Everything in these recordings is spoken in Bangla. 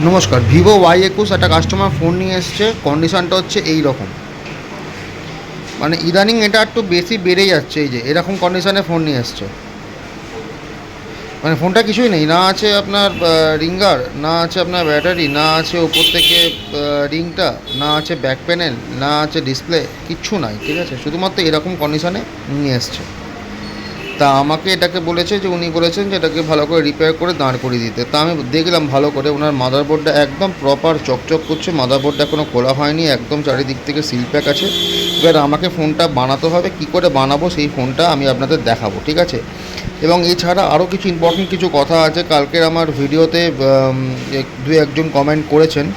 নমস্কার, ভিভো Y21 একটা কাস্টমার ফোন নিয়ে এসছে। কন্ডিশনটা হচ্ছে এই রকম, মানে ইদানিং এটা একটু বেশি বেড়ে যাচ্ছে। এই যে এরকম কন্ডিশনে ফোন নিয়ে এসছে, মানে ফোনটা কিছুই নেই, না আছে আপনার রিঙ্গার, না আছে আপনার ব্যাটারি, না আছে ওপর থেকে রিংটা, না আছে ব্যাক প্যানেল, না আছে ডিসপ্লে, কিচ্ছু নাই। ঠিক আছে, শুধুমাত্র এরকম কন্ডিশনে নিয়ে এসছে। তা আমাকে এটাকে বলেছে যে উনি বলেছেন যে এটাকে ভালো করে রিপেয়ার করে দাঁড় করিয়ে দিতে। তা আমি দেখলাম ভালো করে, ওনার মাদারবোর্ডটা একদম প্রপার চকচক করছে, মাদারবোর্ডটা এখনও খোলা হয়নি, একদম চারিদিক থেকে সিল প্যাক আছে। এবার আমাকে ফোনটা বানাতে হবে, কি করে বানাবো সেই ফোনটা আমি আপনাদের দেখাবো, ঠিক আছে। এবং এছাড়া আরও কিছু ইম্পর্টেন্ট কিছু কথা আছে। কালকের আমার ভিডিওতে দু একজন কমেন্ট করেছেন,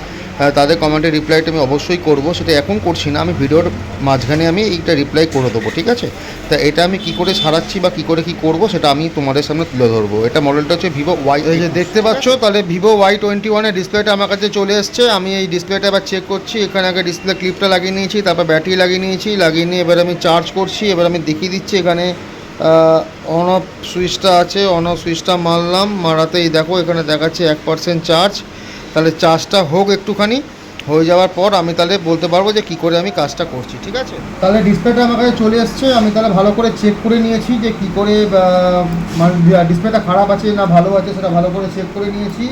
তাদের কমেন্টের রিপ্লাইটা আমি অবশ্যই করব। সেটা এখন করছি না, আমি ভিডিওর মাঝখানে আমি এইটা রিপ্লাই করে দেবো, ঠিক আছে। তা এটা আমি কী করে সারাচ্ছি বা কী করে কী করবো সেটা আমি তোমাদের সামনে তুলে ধরবো। এটা মডেলটা হচ্ছে ভিভো ওয়াই, এই যে দেখতে পাচ্ছ, তাহলে ভিভো Y21-এর ডিসপ্লেটা আমার কাছে চলে এসছে। আমি এই ডিসপ্লেটা এবার চেক করছি। এখানে আগে ডিসপ্লে ক্লিপটা লাগিয়ে নিয়েছি, তারপর ব্যাটারি লাগিয়ে নিয়েছি, লাগিয়ে নিয়ে এবার আমি চার্জ করছি। এবার আমি দেখিয়ে দিচ্ছি, এখানে অন অফ সুইচটা আছে, অন অফ সুইচটা মারলাম, মারাতেই দেখো এখানে দেখাচ্ছে 1% চার্জ। তাহলে চার্জটা হোক একটুখানি, হয়ে যাওয়ার পর আমি তাহলে বলতে পারবো যে কী করে আমি কাজটা করছি, ঠিক আছে। তাহলে ডিসপ্লেটা আমার কাছে চলে এসছে। আমি তাহলে ভালো করে চেক করে নিয়েছি যে কী করে মানে ডিসপ্লেটা খারাপ আছে না ভালো আছে, সেটা ভালো করে চেক করে নিয়েছি।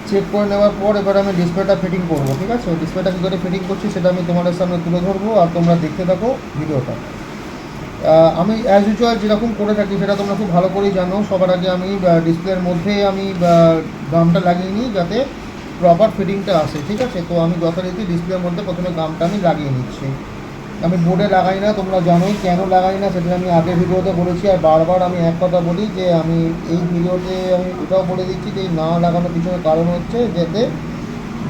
চেক করে নেওয়ার পর এবার আমি ডিসপ্লেটা ফিটিং করবো, ঠিক আছে। ডিসপ্লেটা কী করে ফিটিং করছি সেটা আমি তোমাদের সামনে তুলে ধরবো, আর তোমরা দেখতে থাকো ভিডিওটা। আমি অ্যাজ ইউজুয়াল যেরকম করে থাকি সেটা তোমরা খুব ভালো করেই জানো। সবার আগে আমি ডিসপ্লের মধ্যে আমি গামটা লাগিয়ে নিই যাতে প্রপার ফিটিংটা আসে, ঠিক আছে। তো আমি যথারীতি ডিসপ্লের মধ্যে প্রথমে গামটা আমি লাগিয়ে নিচ্ছি। আমি বোর্ডে লাগাই না, তোমরা জানোই কেন লাগাই না, সেটা আমি আগের ভিডিওতে বলেছি। আর বারবার আমি এক কথা বলি যে আমি এই ভিডিওতে আমি এটাও বলে দিচ্ছি যে না লাগানোর পিছনে কারণ হচ্ছে যাতে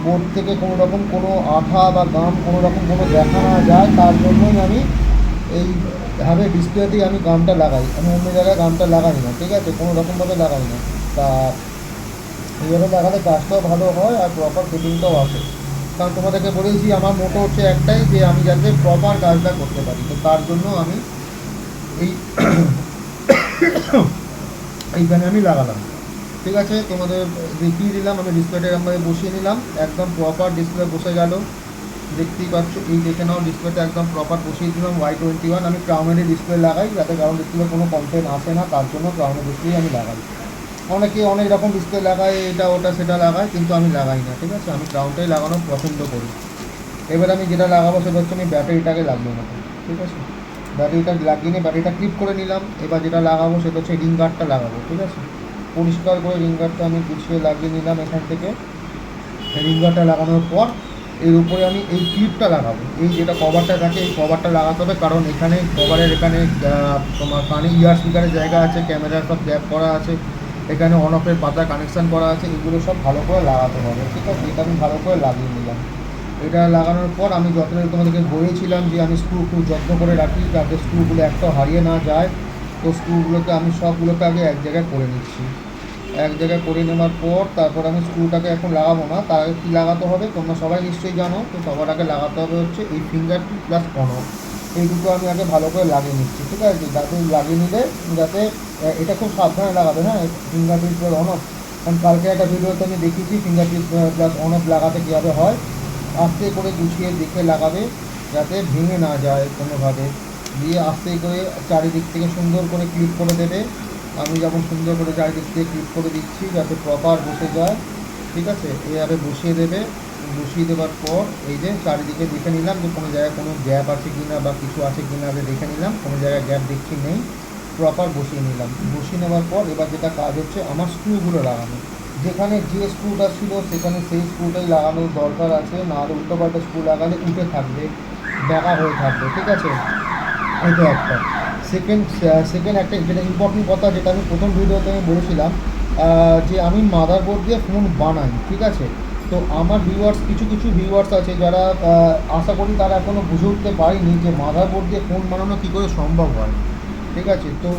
বোর্ড থেকে কোনো রকম কোনো আঠা বা গাম কোনো রকম কোনো দেখা না যায়, তার জন্যই আমি এইভাবে ডিসপ্লেতেই আমি গামটা লাগাই। আমি অন্য জায়গায় গামটা লাগাই না, ঠিক আছে, কোনো রকমভাবে লাগাই না। তা এইভাবে লাগালে কাজটাও ভালো হয় আর প্রপার ফিটিংটাও আসে। কারণ তোমাদেরকে বলেছি আমার মোটো হচ্ছে একটাই, যে আমি যাতে প্রপার কাজটা করতে পারি। তো তার জন্য আমি এই এইখানে আমি লাগালাম, ঠিক আছে। তোমাদের দেখিয়ে দিলাম, আমি ডিসপ্লেটা এরকমভাবে বসিয়ে নিলাম, একদম প্রপার ডিসপ্লে বসে গেল, দেখতেই পাচ্ছ। এই দেখে নাও ডিসপ্লেটা একদম প্রপার বসিয়ে দিলাম। Y21 আমি ক্রাউনেরই ডিসপ্লে লাগাই, যাতে ক্রাউন ডিসপ্লে কোনো কমপ্লেন আসে না, তার জন্য ক্রাউনের ডিসপ্লেই আমি লাগাই। অনেকে অনেক রকম ডিসপ্লে লাগায়, এটা ওটা সেটা লাগায়, কিন্তু আমি লাগাই না, ঠিক আছে। আমি ক্রাউনটাই লাগানো পছন্দ করি। এবার আমি যেটা লাগাবো সেটা হচ্ছে আমি ব্যাটারিটাকে লাগিয়ে নেবো, ঠিক আছে। ব্যাটারিটা লাগিয়ে নিয়ে ব্যাটারিটা ক্লিপ করে নিলাম। এবার যেটা লাগাবো সেটা হচ্ছে রিং গার্ডটা লাগাবো, ঠিক আছে। পরিষ্কার করে রিং গার্ডটা আমি গুছিয়ে লাগিয়ে নিলাম এখান থেকে। রিং গার্ডটা লাগানোর পর এর উপরে আমি এই ক্লিপটা লাগাবো। এই যেটা কভারটা থাকে এই কভারটা লাগাতে হবে, কারণ এখানে কভারের এখানে তোমার কানে ইয়ার স্পিকারের জায়গা আছে, ক্যামেরার সব গ্যাপ করা আছে, এখানে অন অফের পাতা কানেকশান করা আছে, এগুলো সব ভালো করে লাগাতে হবে, ঠিক আছে। এটা আমি ভালো করে লাগিয়ে নিলাম। এটা লাগানোর পর আমি যতটা তোমাদেরকে বলেছিলাম যে আমি স্ক্রু খুব যত্ন করে রাখি যাতে স্ক্রুগুলো একটাও হারিয়ে না যায়। তো স্ক্রুগুলোকে আমি সবগুলোকে আগে এক জায়গায় করে নিচ্ছি। এক জায়গায় করে নেওয়ার পর তারপর আমি স্ক্রুটাকে এখন লাগাবো না, তার আগে কী লাগাতে হবে তোমরা সবাই নিশ্চয়ই জানো। তো সবার আগে লাগাতে হবে হচ্ছে এই ফিঙ্গারপ্রিন্ট প্লাস অন অফ, এই দুটো আমি আগে ভালো করে লাগিয়ে নিচ্ছি, ঠিক আছে। যাতে লাগিয়ে নিলে যাতে এটা খুব সাবধানে লাগাবে, হ্যাঁ, ফিঙ্গারপ্রিন্ট প্লাস অন অফ। কারণ কালকে একটা ভিডিওতে আমি দেখিয়েছি ফিঙ্গারপ্রিন্ট প্লাস অন অফ লাগাতে কীভাবে হয়। আস্তে করে গুছিয়ে দেখে লাগাবে যাতে ভেঙে না যায় কোনোভাবে। দিয়ে আস্তে করে চারিদিক থেকে সুন্দর করে ক্লিপ করে দেবে। আমি যেমন সুন্দর করে চারিদিক থেকে ক্লিপ করে দিচ্ছি যাতে প্রপার বসে যায়, ঠিক আছে। এইভাবে বসিয়ে দেবে। বসিয়ে দেওয়ার পর এই যে চারিদিকে দেখে নিলাম যে কোনো জায়গায় কোনো গ্যাপ আছে কি না বা কিছু আছে কি না, আগে দেখে নিলাম, কোনো জায়গায় গ্যাপ দেখছি নেই, প্রপার বসিয়ে নিলাম। বসিয়ে নেওয়ার পর এবার যেটা কাজ হচ্ছে আমার স্ক্রুগুলো লাগানো। যেখানে যে স্ক্রুটা ছিল সেখানে সেই স্ক্রুটাই লাগানোর দরকার আছে, না আর উল্টোপাল্টা স্ক্রু লাগালে উঠে থাকবে, ব্যাকা হয়ে থাকবে, ঠিক আছে। এটা একটা সেকেন্ড একটা যেটা ইম্পর্টেন্ট কথা, যেটা আমি প্রথম ভিডিওতে আমি বলেছিলাম যে আমি মাদারবোর্ড দিয়ে ফোন বানাই, ঠিক আছে। তো আমার ভিউয়ার্স কিছু কিছু ভিউয়ার্স আছে যারা আশা করি তারা এখনও বুঝে উঠতে পারেনি যে মাদারবোর্ড দিয়ে ফোন বানানো কী করে সম্ভব হয়, ঠিক আছে। তো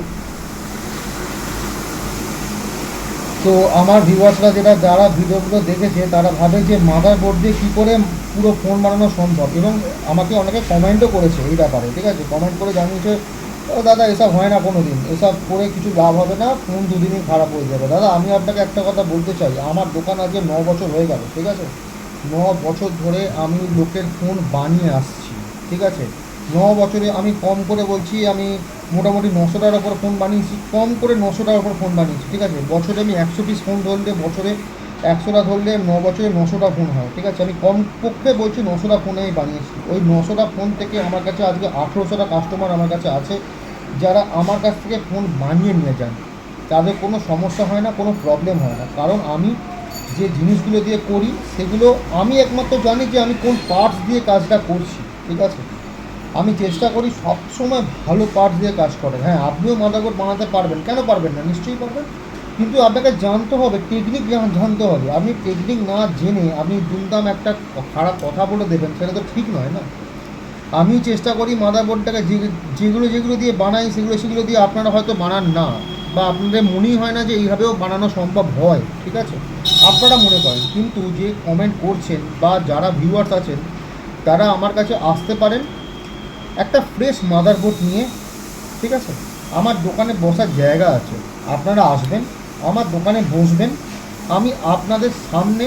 তো আমার ভিউয়ার্সরা যারা ভিডিওগুলো দেখেছে তারা ভাবে যে মাদারবোর্ড দিয়ে কী করে পুরো ফোন বানানো সম্ভব, এবং আমাকে অনেকে কমেন্টও করেছে এই ব্যাপারে, ঠিক আছে। কমেন্ট করে জানিয়েছে ও দাদা এসব হয় না কোনো দিন, এসব করে কিছু লাভ হবে না, ফোন দুদিনই খারাপ হয়ে যাবে। দাদা আমি আপনাকে একটা কথা বলতে চাই, আমার দোকান আজকে 9 বছর হয়ে গেল, ঠিক আছে? 9 বছর ধরে আমি লোকের ফোন বানিয়ে আসছি, ঠিক আছে? 9 বছরে আমি কম করে বলছি, আমি মোটামুটি 900টার ওপর ফোন বানিয়েছি, কম করে 900টার ওপর ফোন বানিয়েছি, ঠিক আছে? বছরে আমি 100 পিস ফোন ধরলে, বছরে 100টা ধরলে 9 বছরে 900টা ফোন হয়, ঠিক আছে? আমি কম পক্ষে বলছি 900টা ফোনে আমি বানিয়েছি। ওই 900টা ফোন থেকে আমার কাছে আজকে 1800টা কাস্টমার আমার কাছে আছে, যারা আমার কাছ থেকে ফোন বানিয়ে নিয়ে যান। তাদের কোনো সমস্যা হয় না, কোনো প্রবলেম হয় না, কারণ আমি যে জিনিসগুলো দিয়ে করি সেগুলো আমি একমাত্র জানি যে আমি কোন পার্টস দিয়ে কাজটা করছি, ঠিক আছে? আমি চেষ্টা করি সবসময় ভালো পার্টস দিয়ে কাজ করেন। হ্যাঁ, আপনিও মাদারবোর্ড বানাতে পারবেন, কেন পারবেন না? নিশ্চয়ই পারবেন, কিন্তু আপনাকে জানতে হবে, টেকনিক জানতে হবে। আপনি টেকনিক না জেনে আপনি দুমদাম একটা খারাপ কথা বলে দেবেন, সেটা তো ঠিক নয় না। আমি চেষ্টা করি মাদারবোর্ডটাকে যেগুলো যেগুলো দিয়ে বানাই সেগুলো দিয়ে আপনারা হয়তো বানান না, বা আপনাদের মনেই হয় না যে এইভাবেও বানানো সম্ভব হয়, ঠিক আছে? আপনারা মনে করেন, কিন্তু যে কমেন্ট করছেন বা যারা ভিউয়ার্স আছেন তারা আমার কাছে আসতে পারেন একটা ফ্রেশ মাদারবোর্ড নিয়ে, ঠিক আছে? আমার দোকানে বসার জায়গা আছে, আপনারা আসবেন, আমার দোকানে বসবেন, আমি আপনাদের সামনে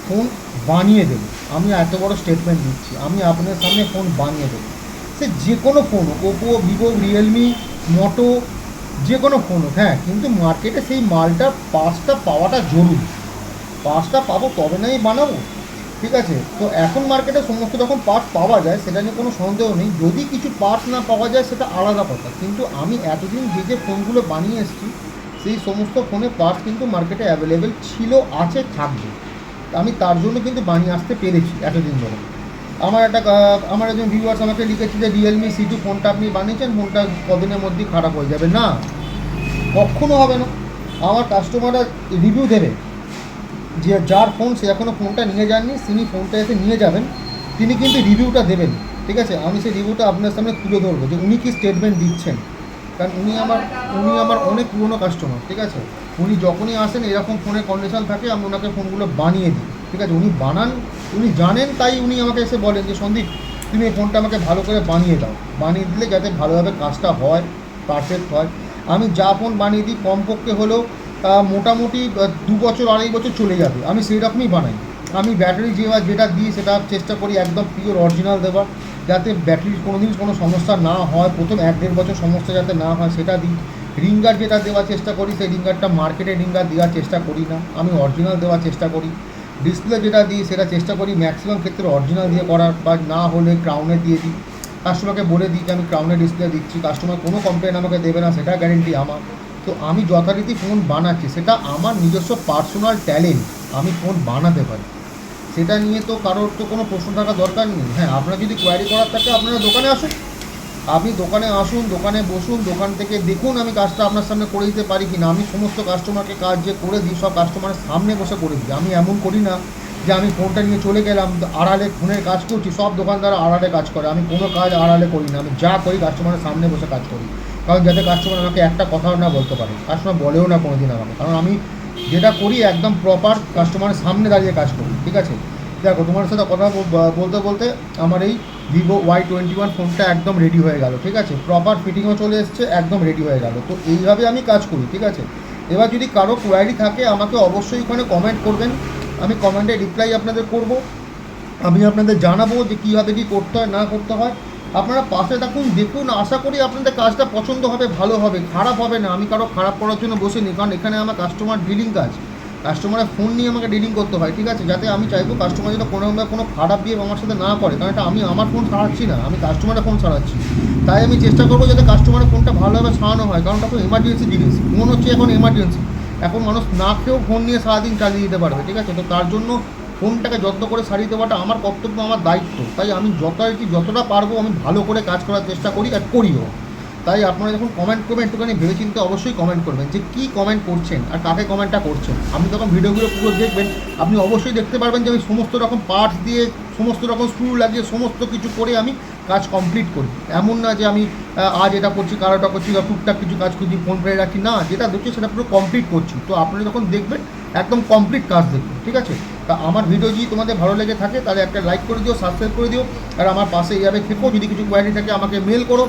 ফোন বানিয়ে দেবো। আমি এত বড় স্টেটমেন্ট দিচ্ছি, আমি আপনাদের সামনে ফোন বানিয়ে দেবো। সে যে কোনো ফোন হোক, ওপো, ভিভো, রিয়েলমি, মোটো, যে কোনো ফোন হোক। হ্যাঁ, কিন্তু মার্কেটে সেই মালটার পার্টসটা পাওয়াটা জরুরি, পার্টসটা পাবো তবে না আমি বানাবো, ঠিক আছে? তো এখন মার্কেটে সমস্ত রকম পার্টস পাওয়া যায়, সেটা নিয়ে কোনো সন্দেহ নেই। যদি কিছু পার্টস না পাওয়া যায় সেটা আলাদা কথা, কিন্তু আমি এতদিন যে যে ফোনগুলো বানিয়ে এসেছি সেই সমস্ত ফোনের পার্টস কিন্তু মার্কেটে অ্যাভেলেবেল ছিল, আছে, থাকবে। আমি তার জন্য কিন্তু বানিয়ে আসতে পেরেছি এতদিন ধরে। আমার একজন ভিউয়ার্স আমাকে লিখেছে যে রিয়েলমি C2 ফোনটা আপনি বানিয়েছেন, ফোনটা কদিনের মধ্যেই খারাপ হয়ে যাবে। না, কখনো হবে না। আমার কাস্টমাররা রিভিউ দেবে, যে যার ফোন সে এখনও ফোনটা নিয়ে যাননি, তিনি ফোনটা এসে নিয়ে যাবেন, তিনি কিন্তু রিভিউটা দেবেন, ঠিক আছে? আমি সেই রিভিউটা আপনার সামনে তুলে ধরবো যে উনি কী স্টেটমেন্ট দিচ্ছেন, কারণ উনি আমার অনেক পুরনো কাস্টমার, ঠিক আছে? উনি যখনই আসেন এরকম ফোনের কন্ডিশন থাকে, আমি ওনাকে ফোনগুলো বানিয়ে দিই, ঠিক আছে? উনি বানান, উনি জানেন, তাই উনি আমাকে এসে বলেন যে সন্দীপ তুমি এই ফোনটা আমাকে ভালো করে বানিয়ে দাও, বানিয়ে দিলে যাতে ভালোভাবে কাজটা হয়, পারফেক্ট হয়। আমি যা ফোন বানিয়ে দিই কমপক্ষে হলেও মোটামুটি 2 বছর 2.5 বছর চলে যাবে, আমি সেই রকমই বানাই। আমি ব্যাটারি যেটা দিই সেটা চেষ্টা করি একদম পিওর অরিজিনাল দেওয়ার, যাতে ব্যাটারির কোনো দিন কোনো সমস্যা না হয়, প্রথম 1-1.5 বছর সমস্যা যাতে না হয় সেটা দিই। রিঙ্গার যেটা দেওয়ার চেষ্টা করি সেই রিঙ্গারটা মার্কেটের রিঙ্গার দেওয়ার চেষ্টা করি না, আমি অরিজিনাল দেওয়ার চেষ্টা করি। ডিসপ্লে যেটা দিই সেটা চেষ্টা করি ম্যাক্সিমাম ক্ষেত্রে অরিজিনাল দিয়ে করার, বা না হলে ক্রাউনের দিয়ে দিই। কাস্টমারকে বলে দিই যে আমি ক্রাউনের ডিসপ্লে দিচ্ছি, কাস্টমার কোনো কমপ্লেন আমাকে দেবে না, সেটা গ্যারেন্টি আমার। তো আমি যথারীতি ফোন বানাচ্ছি, সেটা আমার নিজস্ব পার্সোনাল ট্যালেন্ট, আমি ফোন বানাতে পারি, সেটা নিয়ে তো কারোর তো কোনো প্রশ্ন থাকার দরকার নেই। হ্যাঁ, আপনারা যদি কোয়ারি করার থাকে আপনারা দোকানে আসুন, আপনি দোকানে আসুন, দোকানে বসুন, দোকান থেকে দেখুন আমি কাজটা আপনার সামনে করে দিতে পারি কি না। আমি সমস্ত কাস্টমারকে কাজ যে করে দিই সব কাস্টমারের সামনে বসে করে দিই, আমি এমন করি না যে আমি ফোনটা নিয়ে চলে গেলাম আড়ালে ফোনের কাজ করছি। সব দোকানদার আড়ালে কাজ করে, আমি কোনো কাজ আড়ালে করি না, আমি যা করি কাস্টমারের সামনে বসে কাজ করি, কারণ যাতে কাস্টমার আমাকে একটা কথাও না বলতে পারে, কাস্টমার বলেও না কোনো দিন আমাকে, কারণ আমি যেটা করি একদম প্রপার কাস্টমারের সামনে দাঁড়িয়ে কাজ করি, ঠিক আছে? দেখো, তোমার সাথে কথা বলতে বলতে আমার এই Vivo Y21 ফোনটা একদম রেডি হয়ে গেল, ঠিক আছে? প্রপার ফিটিংও চলে এসছে, একদম রেডি হয়ে গেল। তো এইভাবে আমি কাজ করি, ঠিক আছে? এবার যদি কারো কোয়ারি থাকে আমাকে অবশ্যই ওখানে কমেন্ট করবেন, আমি কমেন্টে রিপ্লাই আপনাদের করব, আমি আপনাদের জানাবো যে কীভাবে কী করতে হয় না করতে হয়। আপনারা পাশে থাকুন, দেখুন, আশা করি আপনাদের কাজটা পছন্দ হবে, ভালো হবে, খারাপ হবে না। আমি কারো খারাপ করার জন্য বসিনি, কারণ এখানে আমার কাস্টমার ডিলিং কাজ, কাস্টমারের ফোন নিয়ে আমাকে ডিলিং করতে হয়, ঠিক আছে? যাতে আমি চাইবো কাস্টমার যাতে কোনো খারাপ বিহেভ আমার সাথে না করে, কারণ এটা আমি আমার ফোন সারাচ্ছি না, আমি কাস্টমারের ফোন সারাচ্ছি। তাই আমি চেষ্টা করবো যাতে কাস্টমারের ফোনটা ভালোভাবে সারানো হয়, কারণ এটা তো এমার্জেন্সি জিনিস, ফোন হচ্ছে এখন এমার্জেন্সি। এখন মানুষ না খেয়েও ফোন নিয়ে সারাদিন চালিয়ে দিতে পারবে, ঠিক আছে? তো তার জন্য ফোনটাকে যত্ন করে সারিয়ে দেওয়াটা আমার কর্তব্য, আমার দায়িত্ব। তাই আমি যতটা পারবো আমি ভালো করে কাজ করার চেষ্টা করি আর করিও। তাই আপনারা যখন কমেন্ট করবেন একটুখানি ভেবেচিন্তে অবশ্যই কমেন্ট করবেন যে কী কমেন্ট করছেন আর কাকে কমেন্টটা করছেন। আপনি যখন ভিডিওগুলো পুরো দেখবেন আপনি অবশ্যই দেখতে পারবেন যে আমি সমস্ত রকম পার্টস দিয়ে, সমস্ত রকম স্ক্রু লাগিয়ে, সমস্ত কিছু করে আমি কাজ কমপ্লিট করি। এমন না যে আমি আজ এটা করছি কারোটা করছি বা টুকটাক কিছু কাজ করছি ফোন পেয়ে রাখি, না, যেটা দেখছি সেটা পুরো কমপ্লিট করছি। তো আপনারা যখন দেখবেন একদম কমপ্লিট কাজ দেখবে, ঠিক আছে? তা আমার ভিডিও যদি তোমাদের ভালো লেগে থাকে তাহলে একটা লাইক করে দিও, সাবস্ক্রাইব করে দিও, আর আমার পাশে এইভাবে থেকো। যদি কিছু কোয়ারি থাকে আমাকে মেল করো,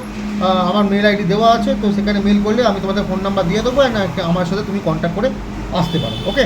আমার মেল আইডি দেওয়া আছে, তো সেখানে মেল করলে আমি তোমাদের ফোন নাম্বার দিয়ে দেবো, আর আমার সাথে তুমি কন্ট্যাক্ট করে আসতে পারো। ওকে।